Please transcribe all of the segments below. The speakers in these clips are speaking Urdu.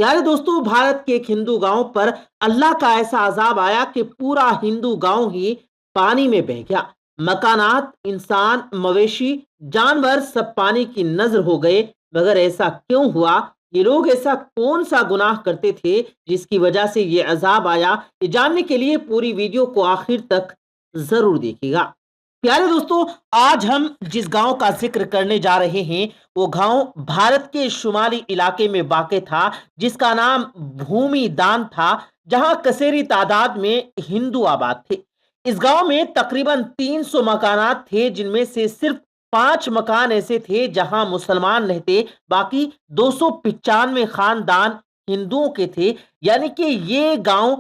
پیارے دوستو، بھارت کے ایک ہندو گاؤں پر اللہ کا ایسا عذاب آیا کہ پورا ہندو گاؤں ہی پانی میں بہہ گیا۔ مکانات، انسان، مویشی، جانور سب پانی کی نظر ہو گئے۔ مگر ایسا کیوں ہوا؟ یہ لوگ ایسا کون سا گناہ کرتے تھے جس کی وجہ سے یہ عذاب آیا؟ یہ جاننے کے لیے پوری ویڈیو کو آخر تک ضرور دیکھیے گا۔ پیارے دوستو، آج ہم جس گاؤں کا ذکر کرنے جا رہے ہیں وہ گاؤں بھارت کے شمالی علاقے میں واقع تھا، جس کا نام بھومی دان تھا، جہاں کثیری تعداد میں ہندو آباد تھے۔ اس گاؤں میں تقریباً 300 مکانات تھے، جن میں سے صرف 5 مکان ایسے تھے جہاں مسلمان رہتے، باقی 295 خاندان ہندوؤں کے تھے۔ یعنی کہ یہ گاؤں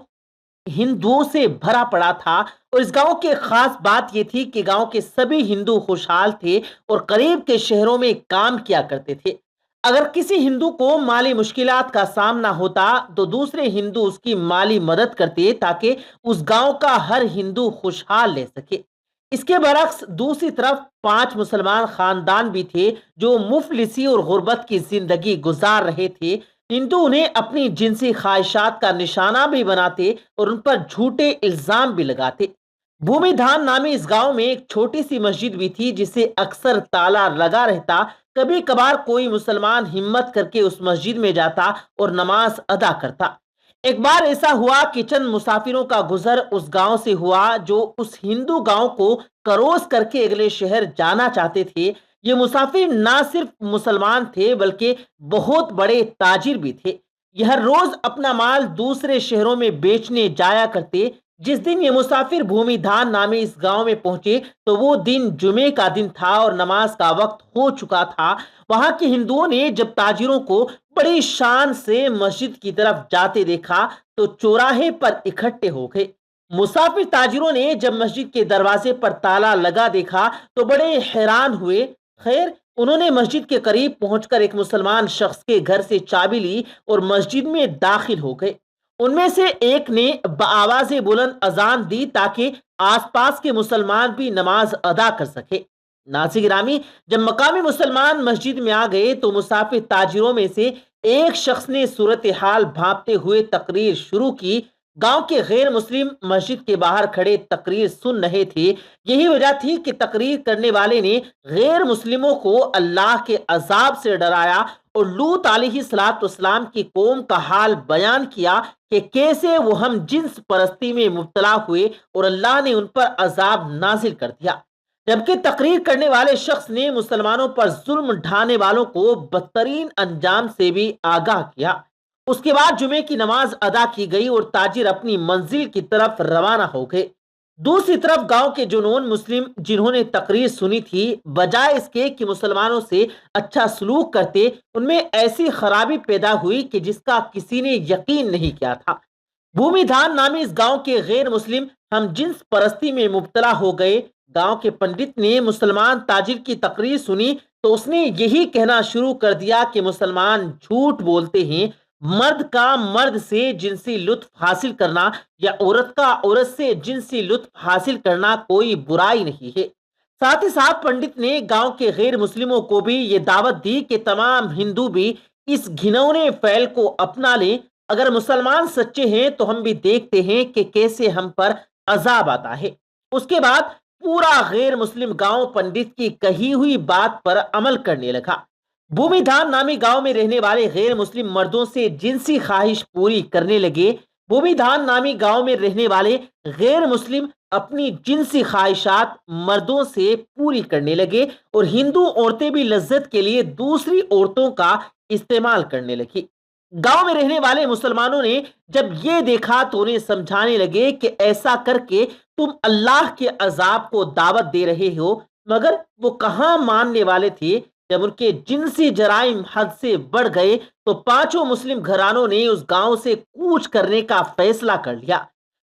ہندوؤں سے بھرا پڑا تھا، اور اس گاؤں کی خاص بات یہ تھی کہ گاؤں کے سبھی ہندو خوشحال تھے اور قریب کے شہروں میں کام کیا کرتے تھے۔ اگر کسی ہندو کو مالی مشکلات کا سامنا ہوتا تو دوسرے ہندو اس کی مالی مدد کرتے تاکہ اس گاؤں کا ہر ہندو خوشحال رہ سکے۔ اس کے برعکس دوسری طرف 5 مسلمان خاندان بھی تھے جو مفلسی اور غربت کی زندگی گزار رہے تھے۔ ہندو انہیں اپنی جنسی خواہشات کا نشانہ بھی بناتے اور ان پر جھوٹے الزام بھی لگاتے۔ بھومی دھان نامی اس گاؤں میں ایک چھوٹی سی مسجد بھی تھی جسے اکثر تالا لگا رہتا۔ کبھی کبھار کوئی مسلمان ہمت کر کے اس مسجد میں جاتا اور نماز ادا کرتا۔ ایک بار ایسا ہوا کہ چند مسافروں کا گزر اس گاؤں سے ہوا جو اس ہندو گاؤں کو کروس کر کے اگلے شہر جانا چاہتے تھے۔ یہ مسافر نہ صرف مسلمان تھے بلکہ بہت بڑے تاجر بھی تھے۔ یہ ہر روز اپنا مال دوسرے شہروں میں بیچنے جایا کرتے۔ جس دن یہ مسافر بھومی دھان نامی اس گاؤں میں پہنچے تو وہ دن جمعے کا دن تھا اور نماز کا وقت ہو چکا تھا۔ وہاں کے ہندوؤں نے جب تاجروں کو بڑی شان سے مسجد کی طرف جاتے دیکھا تو چوراہے پر اکٹھے ہو گئے۔ مسافر تاجروں نے جب مسجد کے دروازے پر تالا لگا دیکھا تو بڑے حیران ہوئے۔ خیر، انہوں نے مسجد کے قریب پہنچ کر ایک مسلمان شخص کے گھر سے چابی لی اور مسجد میں داخل ہو گئے۔ ان میں سے ایک نے بآواز بلند اذان دی تاکہ آس پاس کے مسلمان بھی نماز ادا کر سکے۔ ناظرین گرامی، جب مقامی مسلمان مسجد میں آ گئے تو مسافر تاجروں میں سے ایک شخص نے صورتحال بھانپتے ہوئے تقریر شروع کی۔ گاؤں کے غیر مسلم مسجد کے باہر کھڑے تقریر سن رہے تھے۔ یہی وجہ تھی کہ تقریر کرنے والے نے غیر مسلموں کو اللہ کے عذاب سے ڈرایا اور لوط علیہ السلام کی قوم کا حال بیان کیا کہ کیسے وہ ہم جنس پرستی میں مبتلا ہوئے اور اللہ نے ان پر عذاب نازل کر دیا۔ جبکہ تقریر کرنے والے شخص نے مسلمانوں پر ظلم ڈھانے والوں کو بدترین انجام سے بھی آگاہ کیا۔ اس کے بعد جمعے کی نماز ادا کی گئی اور تاجر اپنی منزل کی طرف روانہ ہو گئے۔ دوسری طرف گاؤں کے جو نون مسلم جنہوں نے تقریر سنی تھی، بجائے اس کے کہ مسلمانوں سے اچھا سلوک کرتے، ان میں ایسی خرابی پیدا ہوئی کہ جس کا کسی نے یقین نہیں کیا تھا۔ بھومی دھان نامی اس گاؤں کے غیر مسلم ہم جنس پرستی میں مبتلا ہو گئے۔ گاؤں کے پنڈت نے مسلمان تاجر کی تقریر سنی تو اس نے یہی کہنا شروع کر دیا کہ مسلمان جھوٹ بولتے ہیں۔ مرد کا مرد سے جنسی لطف حاصل کرنا یا عورت کا عورت سے جنسی لطف حاصل کرنا کوئی برائی نہیں ہے۔ ساتھ ہی ساتھ پنڈت نے گاؤں کے غیر مسلموں کو بھی یہ دعوت دی کہ تمام ہندو بھی اس گھنونے فعل کو اپنا لیں۔ اگر مسلمان سچے ہیں تو ہم بھی دیکھتے ہیں کہ کیسے ہم پر عذاب آتا ہے۔ اس کے بعد پورا غیر مسلم گاؤں پنڈت کی کہی ہوئی بات پر عمل کرنے لگا۔ بھومی دھان نامی گاؤں میں رہنے والے غیر مسلم مردوں سے جنسی خواہش پوری کرنے لگے۔ بھومی دھان نامی گاؤں میں رہنے والے غیر مسلم اپنی جنسی خواہشات مردوں سے پوری کرنے لگے اور ہندو عورتیں بھی لذت کے لیے دوسری عورتوں کا استعمال کرنے لگی۔ گاؤں میں رہنے والے مسلمانوں نے جب یہ دیکھا تو انہیں سمجھانے لگے کہ ایسا کر کے تم اللہ کے عذاب کو دعوت دے رہے ہو، مگر وہ کہاں ماننے والے تھے۔ جب ان کے جنسی جرائم حد سے بڑھ گئے تو 5 مسلم گھرانوں نے اس گاؤں سے کوچ کرنے کا فیصلہ کر لیا۔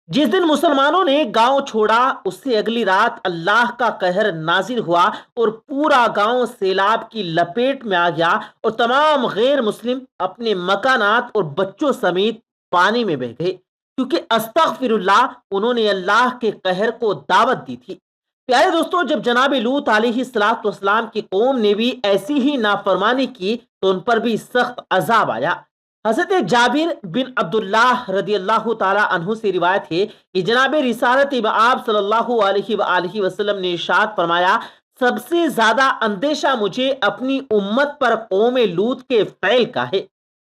جس دن مسلمانوں نے گاؤں چھوڑا اس سے اگلی رات اللہ کا قہر نازل ہوا اور پورا گاؤں سیلاب کی لپیٹ میں آ گیا اور تمام غیر مسلم اپنے مکانات اور بچوں سمیت پانی میں بہہ گئے، کیونکہ استغفر اللہ، انہوں نے اللہ کے قہر کو دعوت دی تھی۔ پیارے دوستو، جب جناب لوط علیہ السلام کی قوم نے بھی ایسی ہی نافرمانی کی تو ان پر بھی سخت عذاب آیا۔ حضرت جابر بن عبداللہ رضی اللہ تعالی عنہ سے روایت ہے کہ جناب رسالت آپ صلی اللہ علیہ وآلہ وسلم نے ارشاد فرمایا، سب سے زیادہ اندیشہ مجھے اپنی امت پر قوم لوط کے فعل کا ہے۔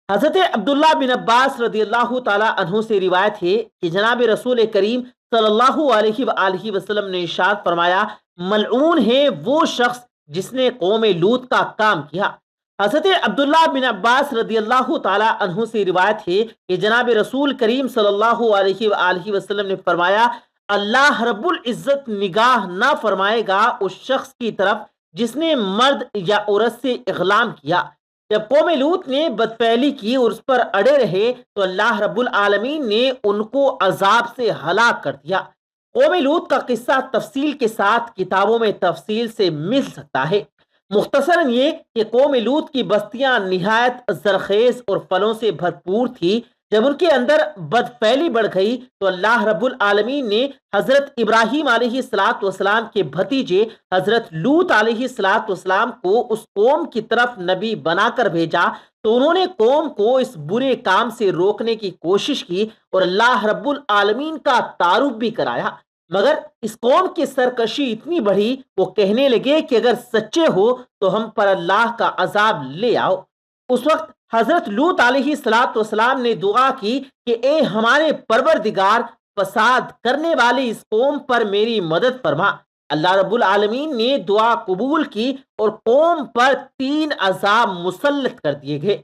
حضرت عبداللہ بن عباس رضی اللہ تعالی عنہ سے روایت ہے کہ جناب رسول کریم صلی اللہ علیہ وآلہ وسلم نے ارشاد فرمایا، ملعون ہے وہ شخص جس نے قوم لوط کا کام کیا۔ حضرت عبداللہ بن عباس رضی اللہ تعالی عنہ سے روایت ہے کہ جناب رسول کریم صلی اللہ علیہ وآلہ وسلم نے فرمایا، اللہ رب العزت نگاہ نہ فرمائے گا اس شخص کی طرف جس نے مرد یا عورت سے اغلام کیا۔ جب قوم لوط نے بدفعلی کی اور اس پر اڑے رہے تو اللہ رب العالمین نے ان کو عذاب سے ہلاک کر دیا۔ قوم لوط کا قصہ تفصیل کے ساتھ کتابوں میں تفصیل سے مل سکتا ہے۔ مختصراً یہ کہ قوم لوط کی بستیاں نہایت زرخیز اور پھلوں سے بھرپور تھی۔ جب ان کے اندر بدفعلی بڑھ گئی تو اللہ رب العالمین نے حضرت ابراہیم علیہ السلام کے بھتیجے حضرت لوط علیہ السلام کو اس قوم کی طرف نبی بنا کر بھیجا، تو انہوں نے قوم کو اس برے کام سے روکنے کی کوشش کی اور اللہ رب العالمین کا تعارف بھی کرایا، مگر اس قوم کی سرکشی اتنی بڑھی، وہ کہنے لگے کہ اگر سچے ہو تو ہم پر اللہ کا عذاب لے آؤ۔ اس وقت حضرت لوط علیہ السلام نے دعا کی کہ اے ہمارے پروردگار، فساد کرنے والی اس قوم پر میری مدد فرما۔ اللہ رب العالمین نے دعا قبول کی اور قوم پر 3 عذاب مسلط کر دیے گئے۔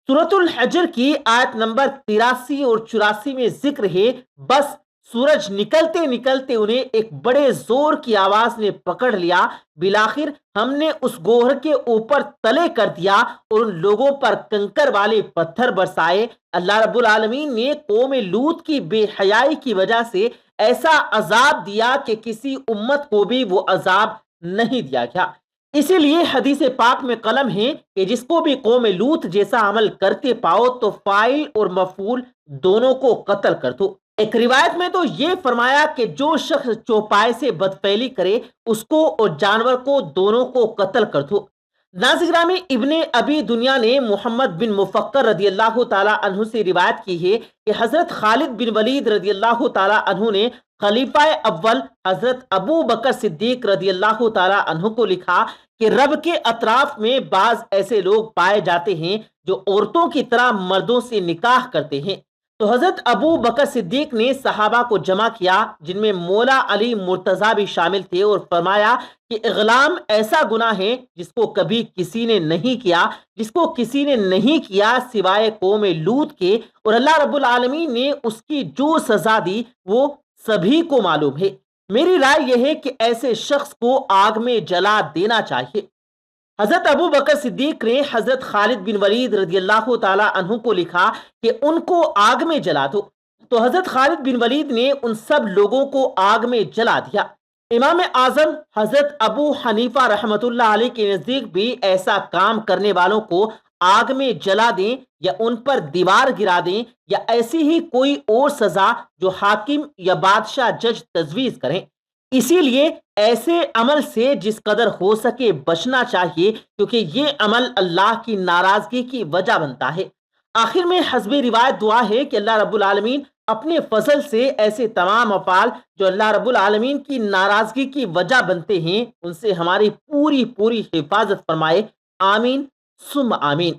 سورۃ الحجر کی آیت نمبر 83 اور 84 میں ذکر ہے، بس سورج نکلتے نکلتے انہیں ایک بڑے زور کی آواز نے پکڑ لیا، بالآخر ہم نے اس گوہر کے اوپر تلے کر دیا اور ان لوگوں پر کنکر والے پتھر برسائے۔ اللہ رب العالمین نے قوم لوط کی بے حیائی کی وجہ سے ایسا عذاب دیا کہ کسی امت کو بھی وہ عذاب نہیں دیا گیا۔ اسی لیے حدیث پاک میں قلم ہے کہ جس کو بھی قوم لوط جیسا عمل کرتے پاؤ تو فاعل اور مفعول دونوں کو قتل کر دو۔ ایک روایت میں تو یہ فرمایا کہ جو شخص چوپائے سے بدفعلی کرے اس کو اور جانور کو دونوں کو قتل کر دو۔ ناظرین، ابن ابی دنیا نے محمد بن مفکر رضی اللہ تعالی عنہ سے روایت کی ہے کہ حضرت خالد بن ولید رضی اللہ تعالی عنہ نے خلیفہ اول حضرت ابو بکر صدیق رضی اللہ تعالی عنہ کو لکھا کہ رب کے اطراف میں بعض ایسے لوگ پائے جاتے ہیں جو عورتوں کی طرح مردوں سے نکاح کرتے ہیں۔ تو حضرت ابو بکر صدیق نے صحابہ کو جمع کیا، جن میں مولا علی مرتضیٰ بھی شامل تھے، اور فرمایا کہ اغلام ایسا گناہ ہے جس کو کبھی کسی نے نہیں کیا سوائے قوم لوط کے، اور اللہ رب العالمین نے اس کی جو سزا دی وہ سبھی کو معلوم ہے۔ میری رائے یہ ہے کہ ایسے شخص کو آگ میں جلا دینا چاہیے۔ حضرت ابو بکر صدیق نے حضرت خالد بن ولید رضی اللہ تعالی عنہ کو لکھا کہ ان کو آگ میں جلا دو، تو حضرت خالد بن ولید نے ان سب لوگوں کو آگ میں جلا دیا۔ امام اعظم حضرت ابو حنیفہ رحمۃ اللہ علیہ کے نزدیک بھی ایسا کام کرنے والوں کو آگ میں جلا دیں یا ان پر دیوار گرا دیں یا ایسی ہی کوئی اور سزا جو حاکم یا بادشاہ جج تجویز کریں۔ اسی لیے ایسے عمل سے جس قدر ہو سکے بچنا چاہیے، کیونکہ یہ عمل اللہ کی ناراضگی کی وجہ بنتا ہے۔ آخر میں حسب روایت دعا ہے کہ اللہ رب العالمین اپنے فضل سے ایسے تمام افعال جو اللہ رب العالمین کی ناراضگی کی وجہ بنتے ہیں ان سے ہماری پوری حفاظت فرمائے۔ آمین ثم آمین۔